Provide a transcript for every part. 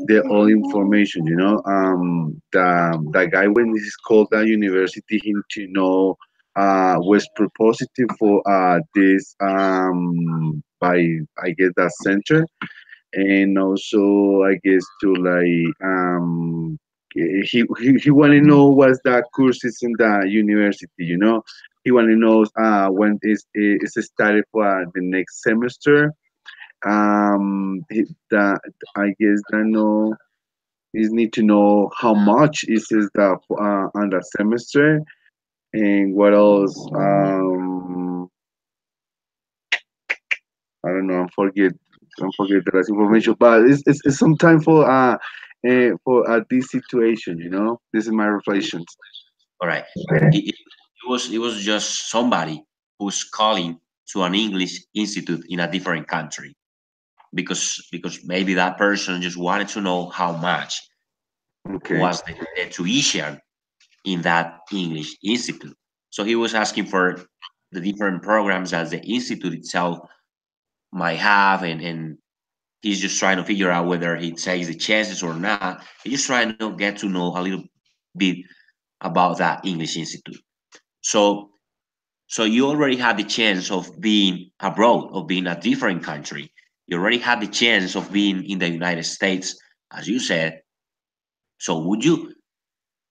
the all information. The guy when this is called the university, he need to know what's propositive for this by I guess that center, and also I guess to like he want to know what's the courses in the university. He want to know when is it started for the next semester. The I guess that know is need to know how much is the on the semester, and what else. I don't know. I forget the last information, but it's some time for this situation. This is my reflections. All right. It was just somebody who's calling to an English institute in a different country because maybe that person just wanted to know how much Okay. was the tuition in that English institute. So he was asking for the different programs that the institute itself might have, and he's just trying to figure out whether he takes the chances or not. He's just trying to get to know a little bit about that English institute. So so you already had the chance of being abroad, of being a different country. You already had the chance of being in the United States, as you said. So would you,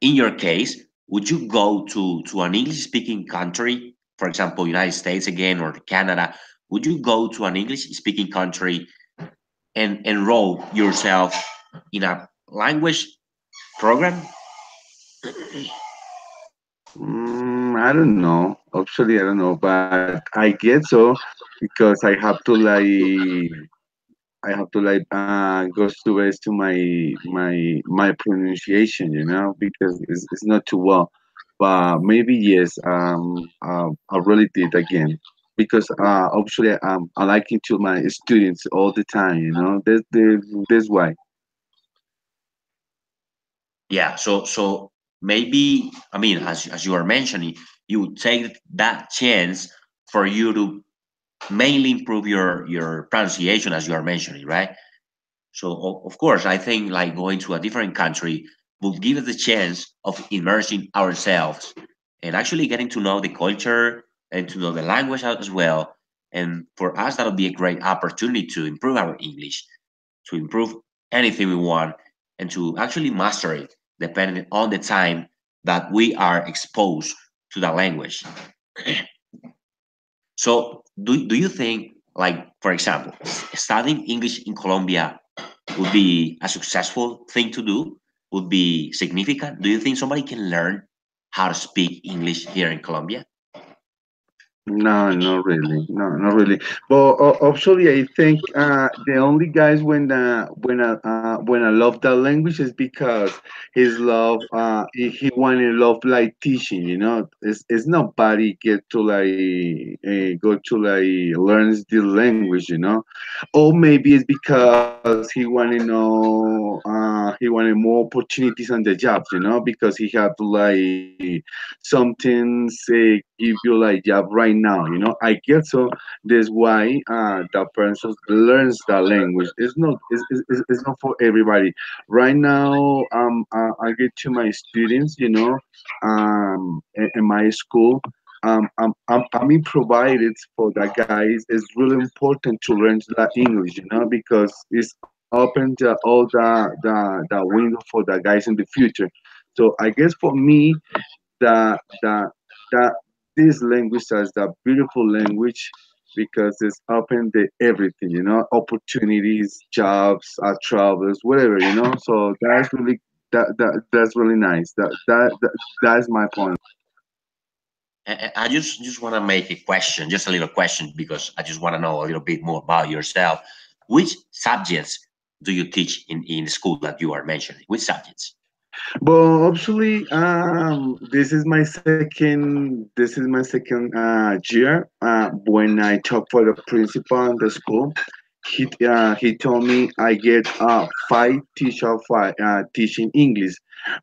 in your case, would you go to an English speaking country, for example, United States again or Canada? Would you go to an English speaking country and enroll yourself in a language program? I don't know. Actually, I don't know, but I get so because I have to go to rest to my pronunciation, because it's not too well. But maybe yes, I really did again because actually I like it to my students all the time. That's why. Yeah. So maybe, I mean, as you are mentioning, you take that chance for you to mainly improve your pronunciation, as you are mentioning, right? So of course, I think like going to a different country will give us the chance of immersing ourselves and actually getting to know the culture and to know the language as well. And for us, that'll be a great opportunity to improve our English, to improve anything we want, and to actually master it, depending on the time that we are exposed to the language. So, do you think, like, for example, studying English in Colombia would be a successful thing to do? Would be significant? Do you think somebody can learn how to speak English here in Colombia? No, not really. No, not really. But actually, I think the only guys when I love that language is because his love he want to love like teaching. It's nobody get to like go to like learns the language. Or maybe it's because he want to know he wanted more opportunities on the jobs. Because he have to like something say give you like job right now. I guess so. That's why the person learns the language. It's not for everybody. Right now, I get to my students, in my school. I mean, provided for the guys. It's really important to learn the English, because it's open all the window for the guys in the future. So I guess for me, the the the this language is the beautiful language because it's open to everything, opportunities, jobs, travels, whatever, So that's really nice. That's my point. I just want to make a question, just a little question, because I just want to know a little bit more about yourself. Which subjects do you teach in the school that you are mentioning? Which subjects? But actually, this is my second year. When I talked for the principal in the school, he told me I get five teacher for teaching English,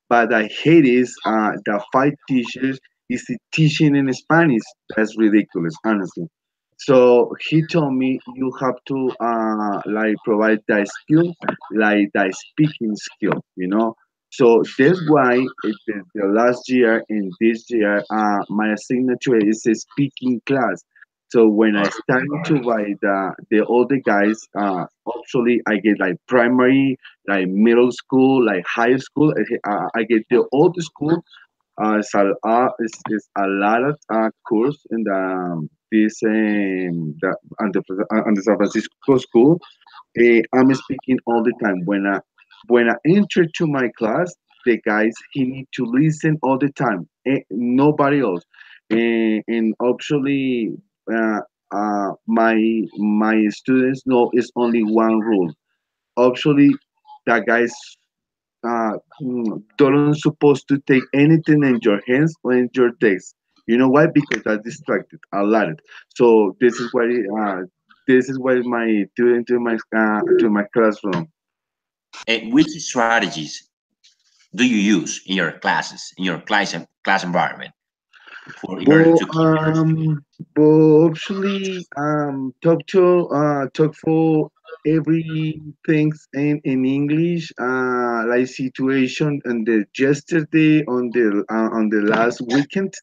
but I hate is the five teachers is teaching in Spanish. That's ridiculous, honestly. So he told me you have to like provide that skill, like that speaking skill, you know. So that's why the last year and this year, my signature is a speaking class. So when I started to write the older guys, actually I get like primary, like middle school, like high school. I get the old school it's a lot of course in the San Francisco school. I'm speaking all the time. When I enter to my class, the guys he need to listen all the time. Nobody else. And actually, uh, my students know it's only one rule. Actually, the guys don't supposed to take anything in your hands or in your desk. You know why? Because that distracted a lot. So this is why my doing to my classroom. And which strategies do you use in your classes, in your class environment, for in order But to keep your actually talk for everything in English like situation and the yesterday on the last weekend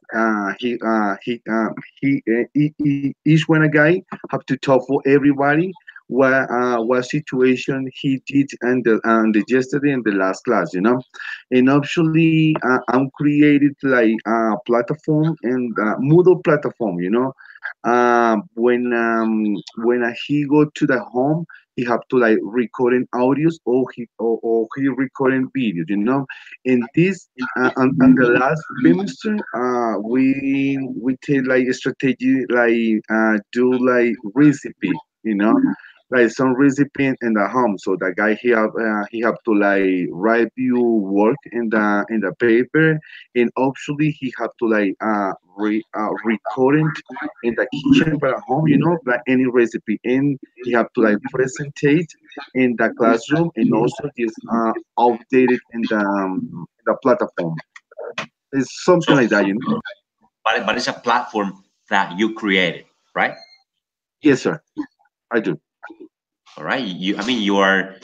each one a guy have to talk for everybody what situation he did and the yesterday and the last class, you know. And actually I'm created like a platform and Moodle platform, you know. When he go to the home, he have to like recording audios or he recording videos, you know. In this on the last semester we take like a strategy like do like recipe, you know, like some recipient in the home. So the guy he have to like review work in the paper, and actually he have to like record it in the kitchen for the home, you know, like any recipe, and he have to like presentate in the classroom and also just update it in the platform. It's something so, like that, you know. but it's a platform that you created, right? Yes, sir, I do. All right. I mean, you are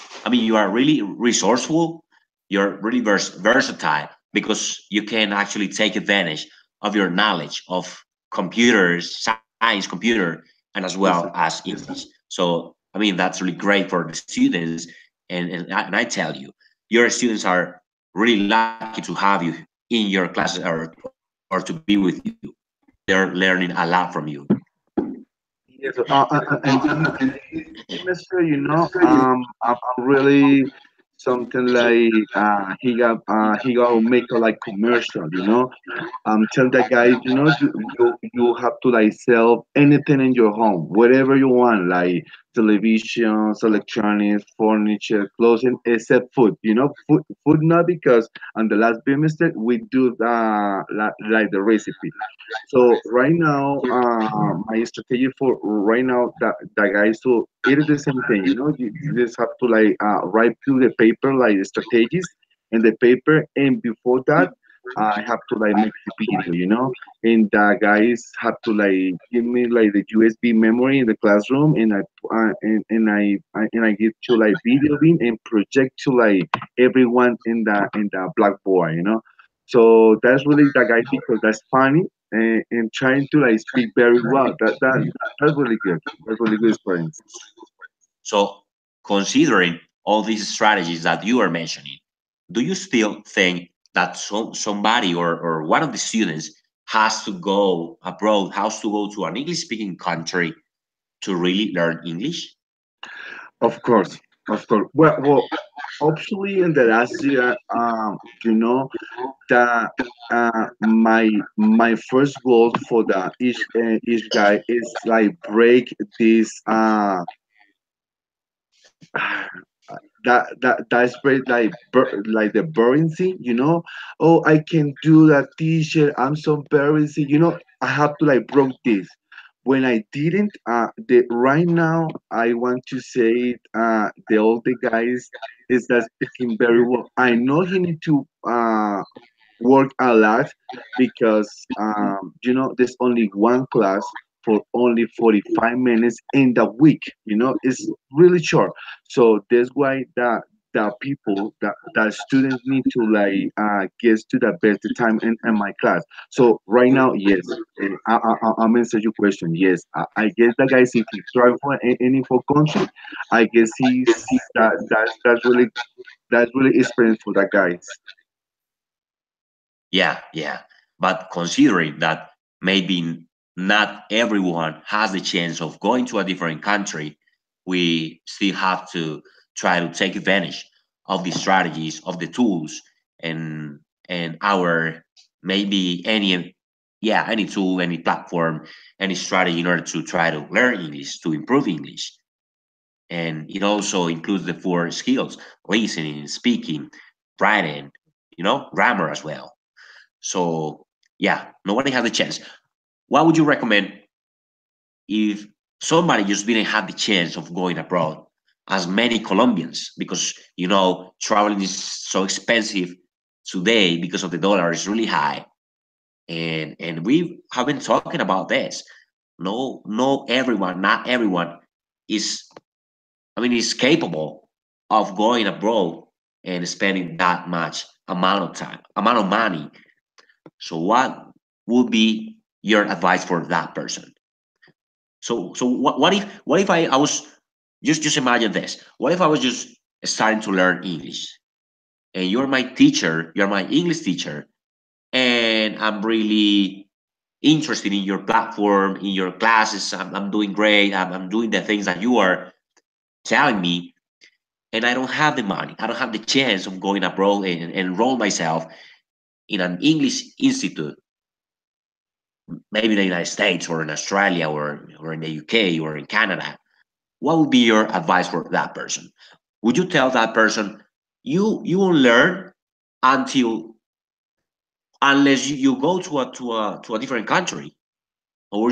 really resourceful. You're really versatile because you can actually take advantage of your knowledge of computers, science, computer, and as well Yes, sir. as English. So, I mean, that's really great for the students. And I tell you, your students are really lucky to have you in your classes or to be with you. They're learning a lot from you. Yes, and this semester, you know, I'm really something like he got to make a like commercial, you know. Tell the guys, you know, you have to like sell anything in your home, whatever you want, like televisions, electronics, furniture, clothing, except food. You know, food not because on the last semester we do like the recipe. So right now, my strategy for right now that guys to it is the same thing. You know, you just have to like write to the paper like strategies in the paper, and before that, I have to like make the video. You know, and the guys have to like give me like the USB memory in the classroom, and I get to like video in and project to like everyone in the blackboard. You know. So that's really the guy because that's funny and trying to like speak very well. That's really good. That's really good experience. So, considering all these strategies that you are mentioning, do you still think that somebody or one of the students has to go abroad, has to go to an English speaking country to really learn English? Of course, of course. Well, actually, in the last year, you know, that my first goal for the each guy is like break this that's very like like the buoyancy, you know. Oh, I can do that t-shirt. I'm so buoyancy, you know. I have to like broke this. When I didn't, the right now I want to say the older guys is that speaking very well. I know he need to work a lot because you know there's only one class for only 45 minutes in the week. It's really short. So that's why the people that students need to like get to the best time in my class. So right now, yes, I'm answer your question. Yes, I guess that guys, if he try for any for country, I guess that's really experience for that guys. Yeah, yeah. But considering that maybe not everyone has the chance of going to a different country, we still have to try to take advantage of the strategies, of the tools, and our maybe any tool, any platform, any strategy in order to try to learn English, to improve English. And it also includes the four skills: listening, speaking, writing, grammar as well. So yeah, nobody has a chance. What would you recommend if somebody just didn't have the chance of going abroad, as many Colombians, because traveling is so expensive today because of the dollar is really high, and we have been talking about this. No, everyone, not everyone is. I mean, is capable of going abroad and spending that much amount of time, amount of money. So what would be your advice for that person? So what if I was just imagine this. What if I was just starting to learn English and you're my teacher, you're my English teacher, and I'm really interested in your platform, in your classes. I'm doing great. I'm doing the things that you are telling me, and I don't have the money. I don't have the chance of going abroad and enroll myself in an English institute, maybe in the United States or in Australia or in the UK or in Canada. What would be your advice for that person? Would you tell that person you will learn until unless you go to a different country, or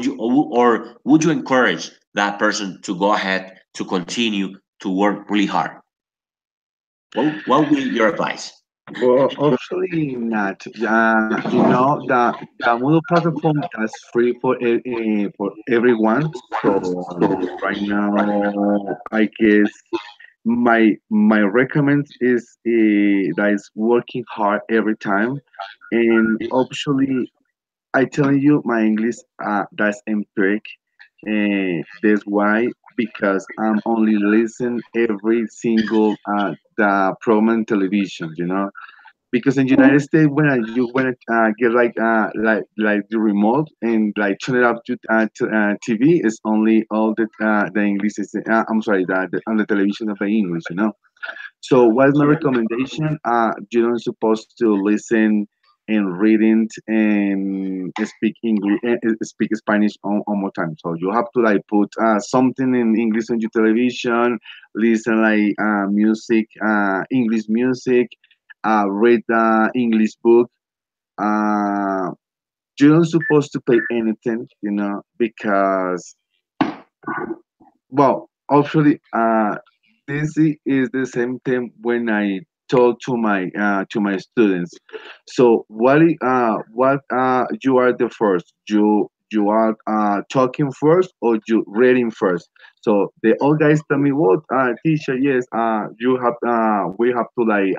would you encourage that person to go ahead to continue to work really hard? What would be your advice? Well, actually not. The Moodle platform that's free for everyone. So right now, I guess my recommend is that is working hard every time, and actually I tell you my English that's empiric, and that's why because I'm only listen every single the program television. Because in United States when get like the remote and like turn it up to TV, it's only all the English is I'm sorry on the television of the English. So what's my recommendation? You don't supposed to listen and reading and speak English, speak Spanish on more time. So you have to like put something in English on your television, listen like music, English music, read the English book. Uh, you don't supposed to pay anything, because well, actually, this is the same thing when I told to my students. So what you are the first? You are talking first or you reading first? So they all guys tell me, what teacher? Yes, you have we have to like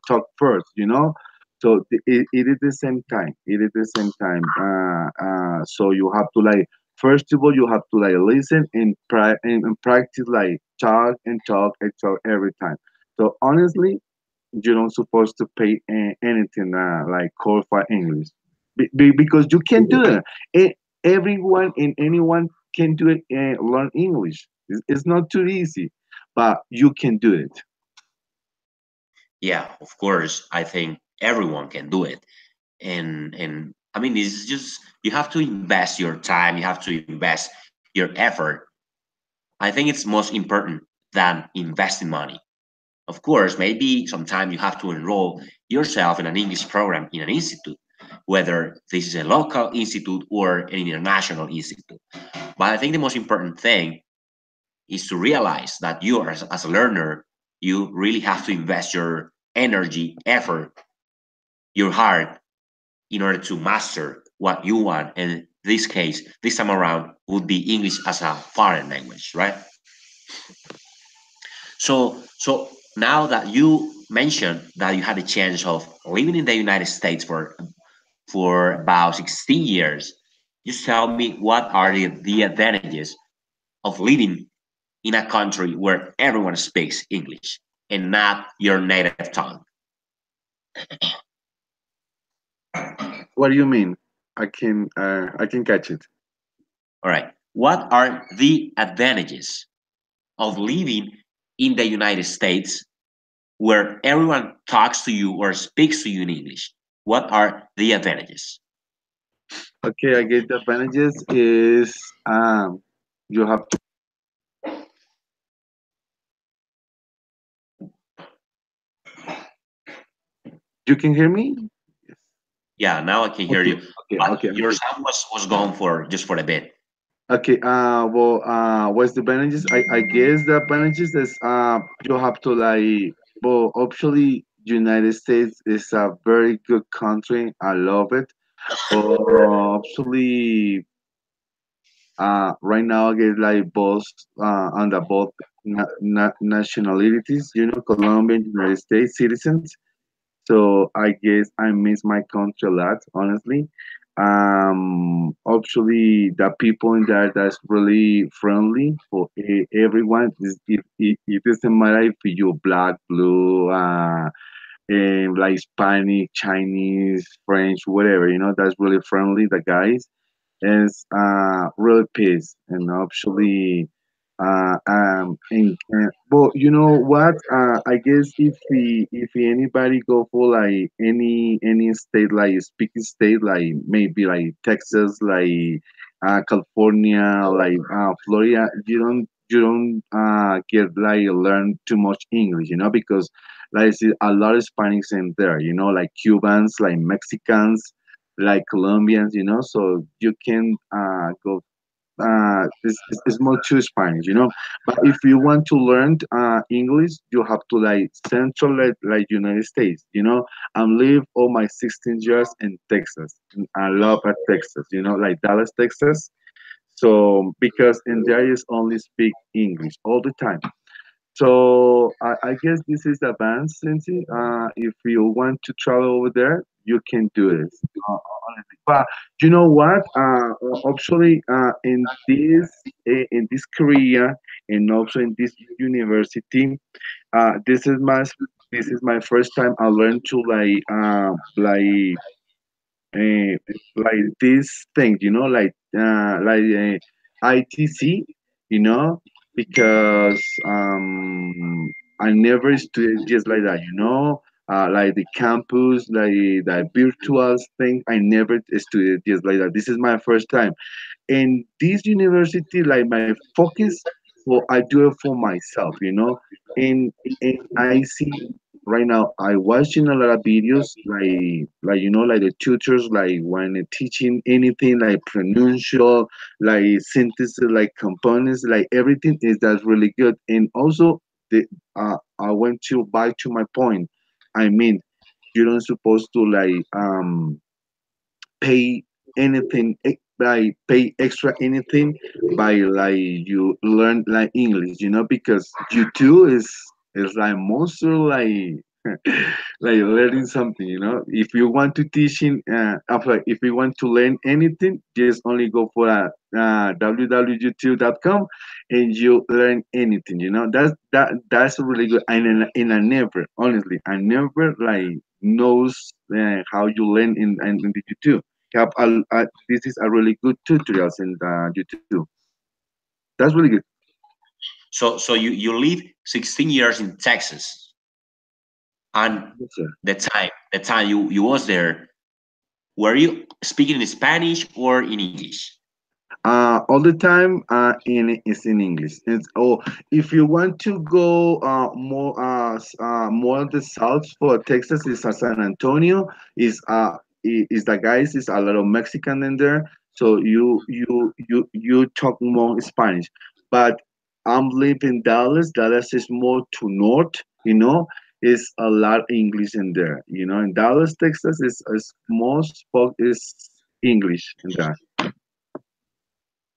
talk first. So it is the same time. It is the same time. So you have to like first of all, you have to like listen and practice like talk and talk and talk every time. So honestly, you don't supposed to pay anything like call for English because you can do it. Everyone and anyone can do it and learn English. It's not too easy, but you can do it. Yeah, of course. I think everyone can do it, and I mean, it's just you have to invest your time. You have to invest your effort. I think it's most important than investing money. Of course, maybe sometimes you have to enroll yourself in an English program in an institute, whether this is a local institute or an international institute. But I think the most important thing is to realize that you, as a learner, you really have to invest your energy, effort, your heart in order to master what you want. And this case, this time around, would be English as a foreign language, right? So now that you mentioned that you had a chance of living in the United States for about 16 years, just tell me what are the advantages of living in a country where everyone speaks English and not your native tongue. What do you mean? I can catch it. All right. What are the advantages of living in the United States where everyone talks to you or speaks to you in English? What are the advantages? Okay, I guess the advantages is you have you can hear me? Yes. Yeah, now I can hear Okay, you. okay, But okay, your okay. sound was gone for just for a bit. Okay, well, what's the advantages? I guess the advantages is you have to like, well, actually, United States is a very good country. I love it. But actually, right now I get like both under both nationalities. You know, Colombian, United States citizens. So I guess I miss my country a lot, honestly. Actually, the people in there that's really friendly for everyone. It doesn't matter if you're black, blue, and like Hispanic, Chinese, French, whatever. You know, that's really friendly. The guys is really peace and actually but you know what I guess if anybody go for like any state like speaking state like maybe like Texas like California like Florida you don't get like learn too much English, you know, because like I see a lot of Hispanics in there, you know, like Cubans, like Mexicans, like Colombians, you know, so you can go it's more to Spanish, you know. But if you want to learn English, you have to like central like United States, you know. I'm live all my 16 years in Texas. And I love Texas, you know, like Dallas, Texas. So because in there is only speak English all the time. So I guess this is advanced, Cincy. If you want to travel over there, you can do this. Honestly. But you know what? Actually, in this career and also in this university, this is my first time I learned to uh, like this thing, you know, ITC, you know, because I never studied just like that, you know, like the campus, like the virtual thing. I never studied just like that. This is my first time in this university, like my focus, well, I do it for myself, you know. And I see right now I watching a lot of videos like you know like the tutors like when they're teaching anything like pronunciation, like synthesis, like components, like everything is that's really good. And also the I went to back to my point. I mean, you don't supposed to like pay anything by pay extra anything by like you learn like English, you know, because YouTube is like monster like like learning something, you know. If you want to teach in if you want to learn anything, just only go for www.youtube.com and you learn anything, you know. That's really good. And I never honestly I never like knows how you learn in the YouTube. This is a really good tutorials in the YouTube. That's really good. So you live 16 years in Texas, and Yes, sir. the time you was there, were you speaking in Spanish or in English? All the time is in English. It's oh, if you want to go more on the south for Texas is San Antonio is the guys is a lot of Mexican in there, so you talk more Spanish. But I'm living Dallas. Dallas is more to north, you know. Is a lot English in there, you know. In Dallas, Texas is most is English and that.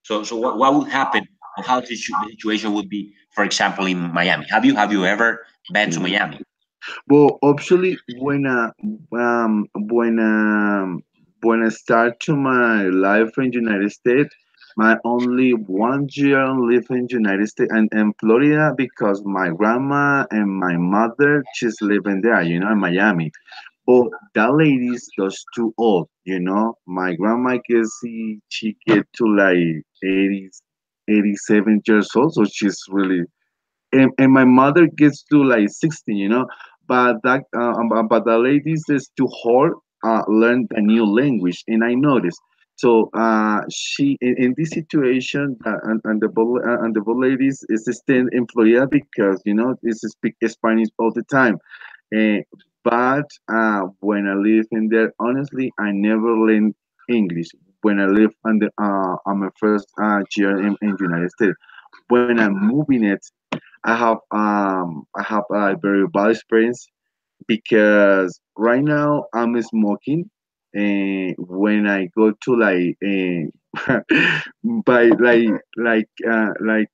So what would happen, or how the situation would be, for example, in Miami? Have you ever been to Mm. Miami? Well, actually, when I start to my life in United States, my only 1 year live in United States and Florida because my grandma and my mother she's living there, in Miami. But that lady's just too old. My grandma gets she get to like 87 years old, so she's really and my mother gets to like 16. But the ladies is too hard learn a new language, and I noticed. So she in this situation, and the both ladies is staying in Florida because this speak Spanish all the time. uh, but when I live in there, honestly, I never learned English when I live on my first year in United States. When I'm moving it, I have a very bad experience because right now I'm smoking, and when I go to like buy like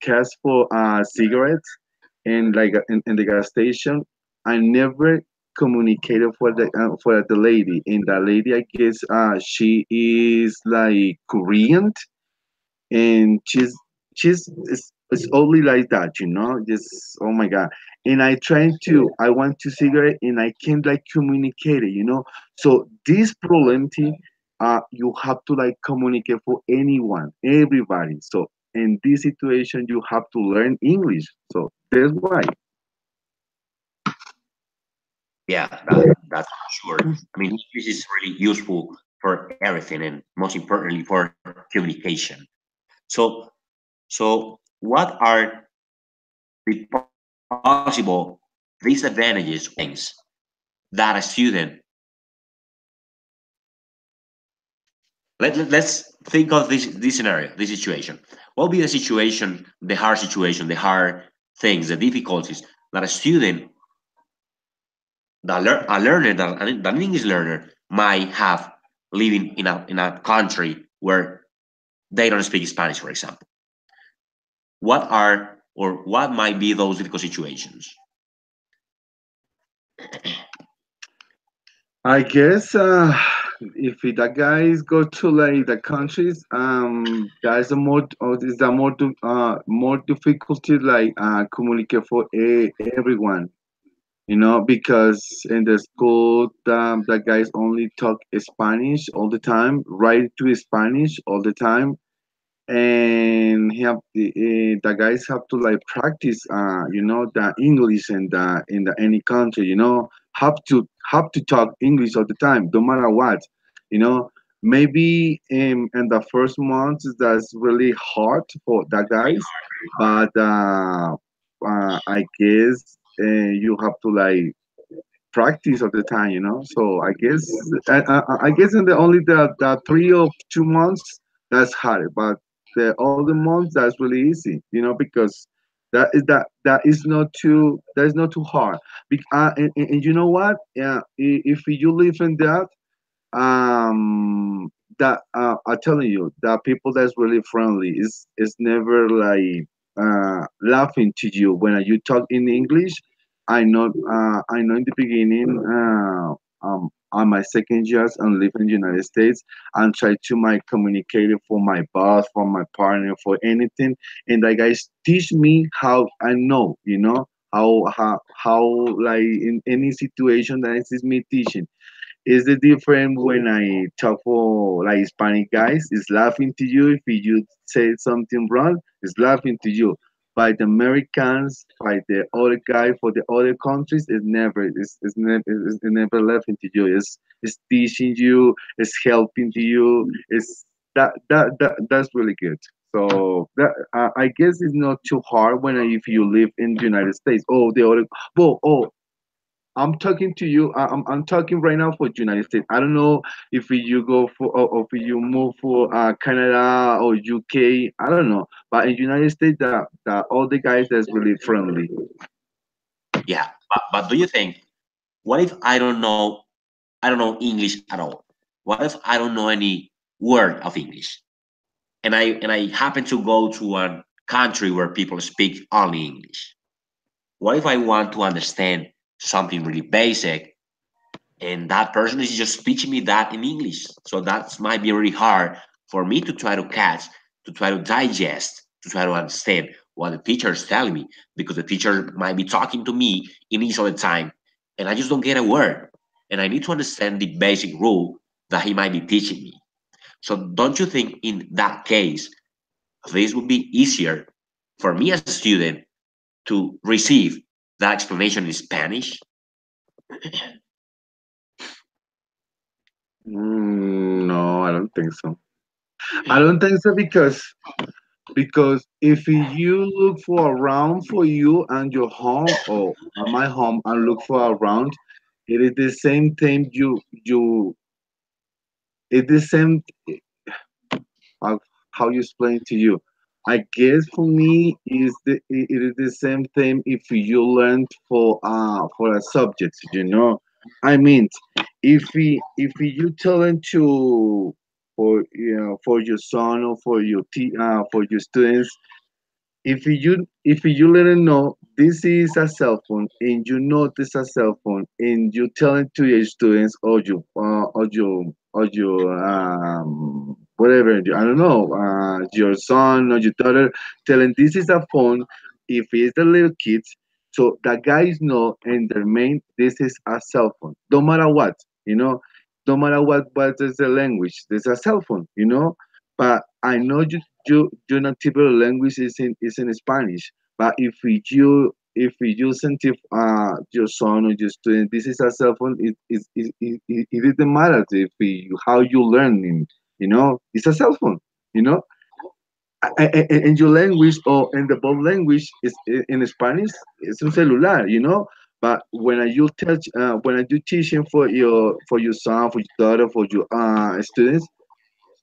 cash for cigarettes and like in the gas station, I never communicated for the lady, and the lady I guess she is like Korean, and it's only like that. Just oh my god. And I want to cigarette and I can't like communicate it. So this problem you have to like communicate for anyone, everybody. So in this situation you have to learn English, so that's why. Yeah, that's for sure. I mean, English is really useful for everything, and most importantly for communication. So, so what are the possible disadvantages or things that a student let's think of this scenario, this situation. What will be the situation, the hard things, the difficulties that a student, a learner, an English learner might have living in a country where they don't speak Spanish, for example? What are or what might be those difficult situations? I guess if the guys go to like the countries, there's a more difficulty like communicate for everyone, because in the school the guys only talk Spanish all the time, write to Spanish all the time, and the guys have to like practice the English in the any country, have to talk English all the time no matter what. Maybe in the first months that's really hard for the guys, but I guess you have to like practice all the time, so I guess in the 3 or 2 months that's hard, but the other months that's really easy, because that is not too hard. And you know what? Yeah, if you live in that, that I'm telling you, that people that's really friendly is never like laughing to you when you talk in English. I know in the beginning, on my second years and live in the United States, and try to my communicate it for my boss, for my partner, for anything, and the guys teach me how I know, how like in any situation that is me teaching. Is the different when I talk for like Hispanic guys? Is laughing to you if you say something wrong. Is laughing to you. By the Americans, by the other guy for the other countries, it's never laughing to you. It's teaching you. It's helping to you. It's that's really good. So I guess it's not too hard when if you live in the United States. Oh, the other. Oh, I'm talking to you. I'm talking right now for United States. I don't know if you go for or if you move for Canada or UK. I don't know, but in United States, that all the guys that's really friendly. Yeah, but do you think, what if I don't know English at all? What if I don't know any? word of English. And I happen to go to a country where people speak only English. What if I want to understand something really basic and that person is just teaching me that in English? So that might be really hard for me to try to catch, to try to digest, to try to understand what the teacher is telling me, because the teacher might be talking to me in English all the time and I just don't get a word. And I need to understand the basic rule that he might be teaching me. So don't you think in that case, this would be easier for me as a student to receive that explanation in Spanish? No, I don't think so. I don't think so because if you look for around for you and your home or my home and look for around, it is the same thing. It's the same. how, how you explain to you. I guess for me it is the same thing if you learn for a subject, you know. I mean, if you telling to for for your son or for for your students, if you let them know this is a cell phone and you know this is a cell phone and you tell it to your students or your whatever, I don't know, your son or your daughter, telling this is a phone, if it's the little kids, so the guys know in their main this is a cell phone, no matter what, you know, no matter what is the language, there's a cell phone, you know. But I know your native language is in Spanish. But if you send your son or your student, this is a cell phone. It doesn't matter if how you learning. You know, it's a cell phone. You know, and your language or in the both language is in Spanish. It's un celular. You know. But when you teaching for your son, for your daughter, for your students,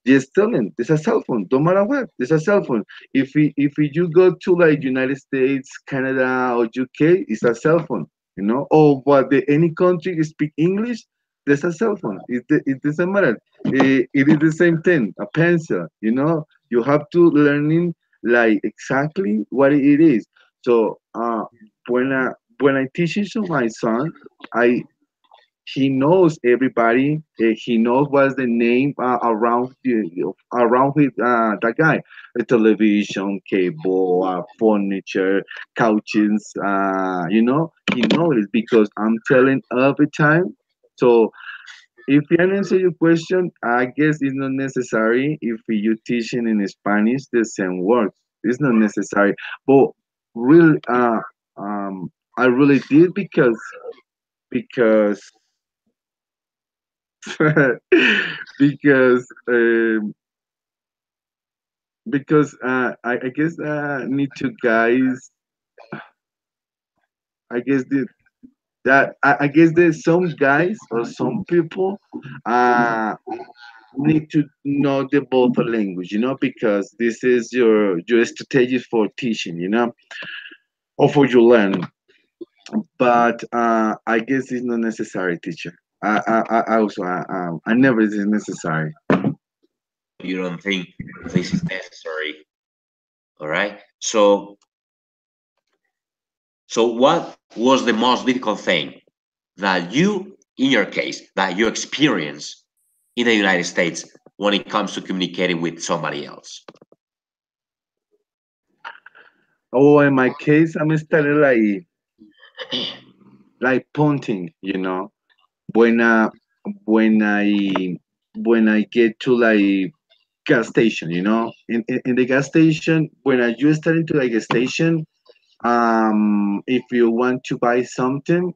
just tell them there's a cell phone. Don't matter what, there's a cell phone. If you go to like United States, Canada, or UK, it's a cell phone. You know, or what any country speak English, there's a cell phone. It doesn't matter. It is the same thing. A pencil. You know, you have to learning like exactly what it is. So when I teach it to my son, I he knows everybody. He knows what's the name around with that guy. The television, cable, furniture, couches. He knows it because I'm telling every time. So if I answer your question, I guess it's not necessary if you teaching in Spanish the same words. It's not necessary. But really, I really did because because I guess need to guys. I guess I guess there's some guys or some people uh need to know the both language, because this is your strategy for teaching, or for you learn. But I guess it's not necessary, teacher. I also I never it is necessary. You don't think this is necessary? All right. So what was the most difficult thing that you, in your case, that you experienced in the United States when it comes to communicating with somebody else? Oh, in my case, I'm starting like punting, when when I when I get to like gas station, in the gas station, when you start into like a station, if you want to buy something,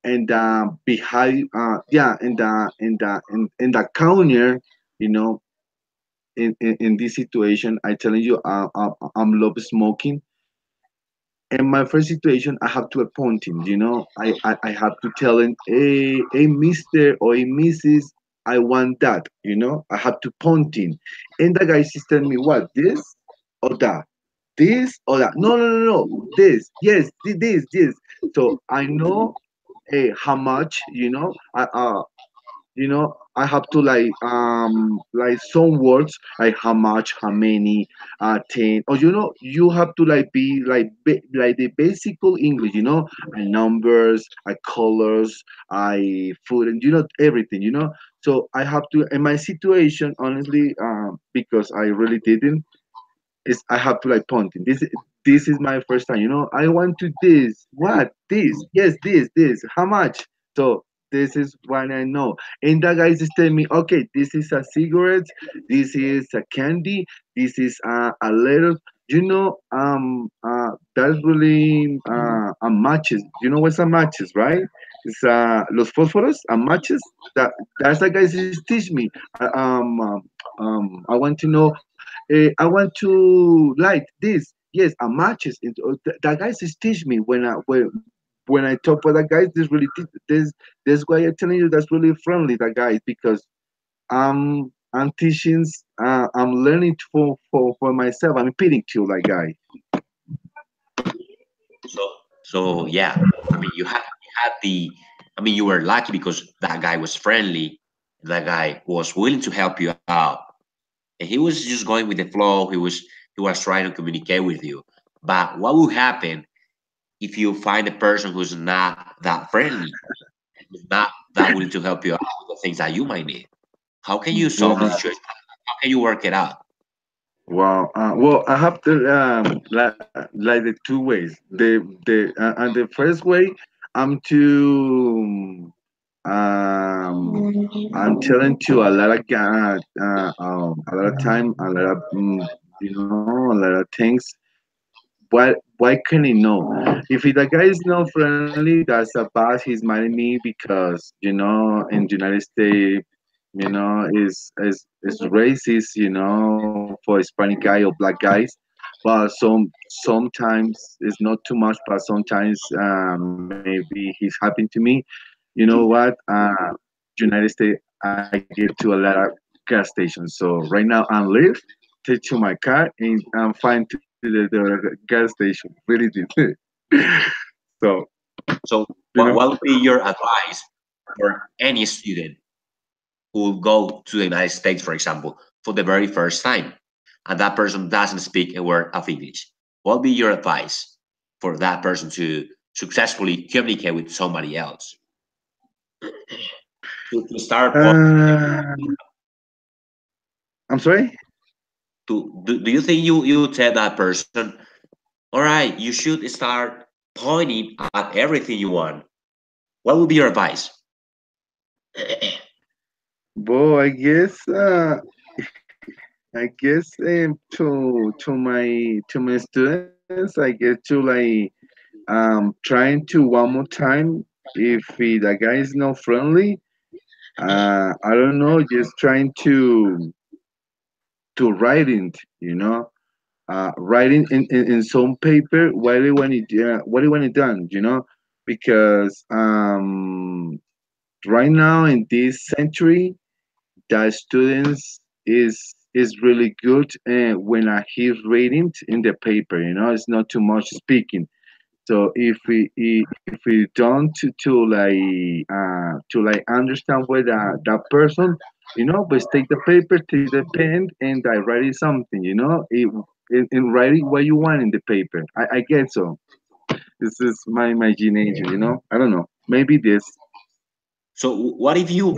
and behind in the counter, you know in this situation, I telling you, I'm love smoking. In my first situation, I have to appoint him. I have to tell him, hey, Mister or hey, Mrs. I want that. I have to point him, and the guy is telling me, what, this or that, this or that. No, no, no, no. This, yes, this. So I know how much. I have to like some words like how much, how many, 10, or you have to like be like the basic English, numbers, colors, food, and everything, so I have to, in my situation, honestly, because I really didn't, is I have to like pointing. This is my first time. I want to this. What this? Yes, this. How much? So this is what I know. And that guy is telling me, okay, this is a cigarette. This is a candy. This is a letter. That's really matches. You know what's a matches, right? It's los fósforos, matches. That's the guys is teach me. I want to know. I want to light this. Yes, a matches. That guys is teach me when I talk with that guys. This really this why I'm telling you that's really friendly. That guy because I'm teaching. I'm learning for myself. I'm repeating to that guy. So so yeah, I mean you had the I mean you were lucky because that guy was friendly, that guy was willing to help you out, and he was just going with the flow. He was trying to communicate with you. But what would happen if you find a person who's not that friendly, who's not that willing to help you out with the things that you might need? How can you solve the Wow. situation? How can you work it out? Wow. Well, I have to like the two ways. The and the first way, I'm to I'm telling to a lot of a lot of time, a lot of a lot of things. Why can he know? If the guy is not friendly, that's a bad. He's mad at me because in the United States, is racist, for Hispanic guy or black guys. But sometimes it's not too much, but sometimes maybe he's happening to me. You know what? United States, I get to a lot of gas stations. So right now I'm live, take to my car, and I'm fine to the gas station. Really did. So So you know. what would be your advice for any student who will go to the United States, for example, for the very first time, and that person doesn't speak a word of English? What would be your advice for that person to successfully communicate with somebody else? To start point, Uh, I'm sorry. do you think you would tell that person, all right, you should start pointing at everything you want? What would be your advice? Well, I guess to my students, I guess to trying to one more time. If the guy is not friendly, I don't know, just trying to write it, writing in some paper what do you want it done, because right now in this century the students is really good when he's reading in the paper, it's not too much speaking. So if we don't to understand what that person, but take the paper, take the pen, and I write something, and write it what you want in the paper. I get so. This is my imagination, I don't know. Maybe this. So what if you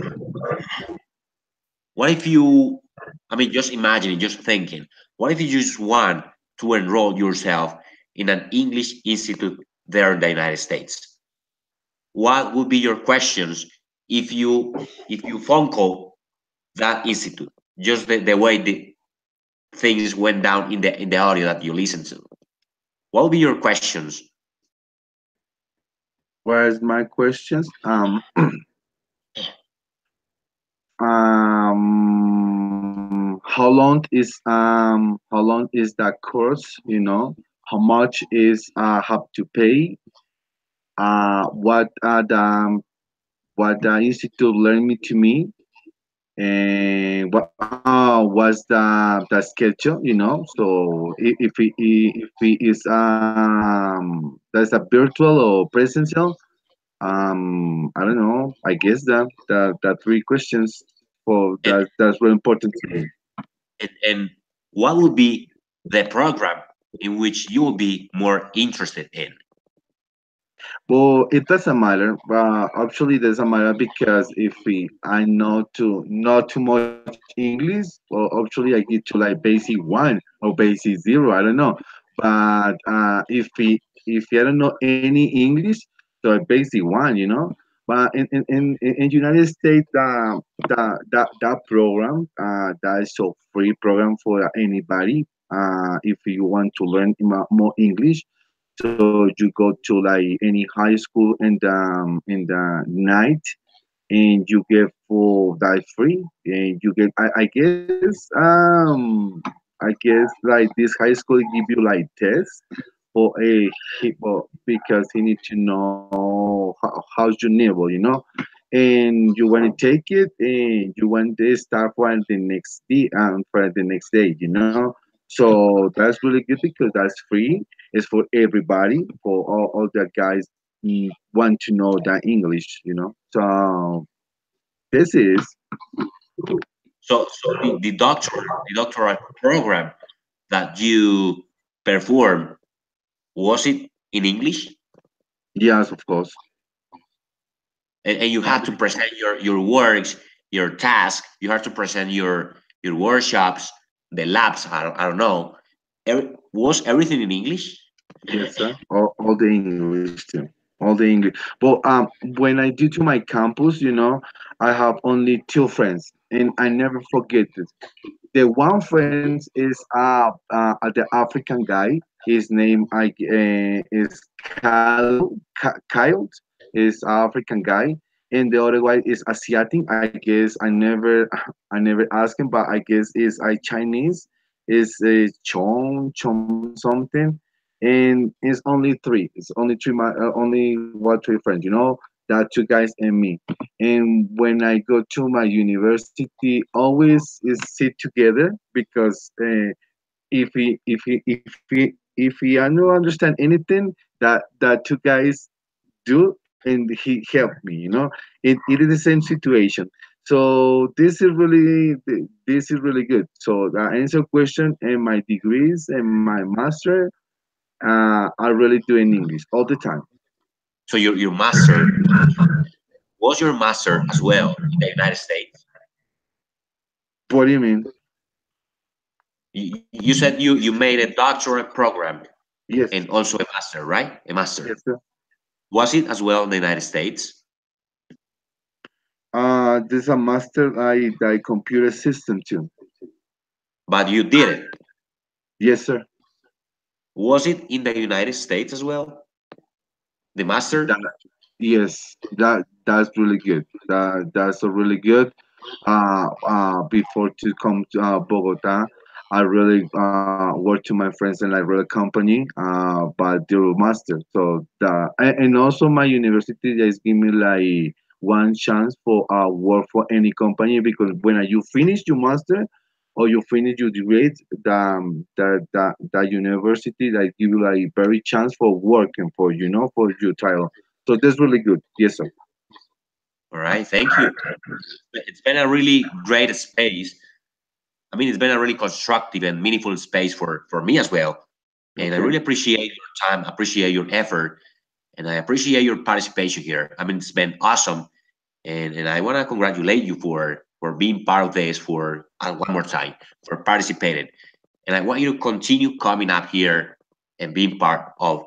I mean just imagining, just thinking, what if you just want to enroll yourself in an English institute there in the United States? What would be your questions if you phone call that institute? Just the way the things went down in the audio that you listened to. What would be your questions? Where's my questions? How long is that course? How much is have to pay? What the institute learned me to me, and what was the schedule? So if it is that's a virtual or presential, I don't know. I guess that three questions for And, that's really important to me. and what would be the program in which you will be more interested in? Well, it doesn't matter. Actually, it doesn't matter because if I know not too much English, well, actually I get to like basic one or basic zero. I don't know, but if I don't know any English, so basic one, you know. But in United States, that program that is a free program for anybody. If you want to learn more English, so you go to like any high school in the night, and you get full that free, and you get I guess like this high school give you like tests for a well, because he need to know how's your level, you know, and you want to take it and you want to start for the next day, you know. So that's really good because that's free. It's for everybody, for all the guys want to know that English, you know. So this is So the doctoral program that you perform, was it in English? yes, of course. And you had to present your works, your task. You had to present your workshops, the labs. I don't know. Was everything in English? Yes, sir. All the English too. All the English. But when I do to my campus, you know, I have only two friends, and I never forget it. The one friend is the African guy. His name is Kyle. Is African guy, and the other guy is Asiatic. I guess I never asked him, but I guess is I Chinese. Is Chong something, and it's only three. It's only only what three friends. You know, that two guys and me. And when I go to my university, always is sit together because if he I don't understand anything that two guys do, and he helped me, you know. It is the same situation. So this is really good. So the answer question and my degrees and my master I really do in English all the time. So your master, was your master as well in the United States? What do you mean? You said you made a doctorate program Yes, and also a master, right? A master. yes, sir. Was it as well in the United States? This is a master I computer system too. But you did it. Yes, sir. Was it in the United States as well? The master? That yes, that's really good. That's a really good. Before to come to Bogota, I really work to my friends in like really company, but they're master. So and also my university just give me like one chance for work for any company because when you finish your master or you finish your degree, the university like give you like very chance for working for you know for your title. So that's really good. Yes, sir. All right, thank you. It's been a really great space. I mean, it's been a really constructive and meaningful space for me as well. And I Okay. really appreciate your time, appreciate your effort, and I appreciate your participation here. I mean, it's been awesome. And I want to congratulate you for being part of this for one more time for participating. And I want you to continue coming up here and being part of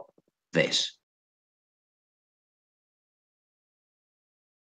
this.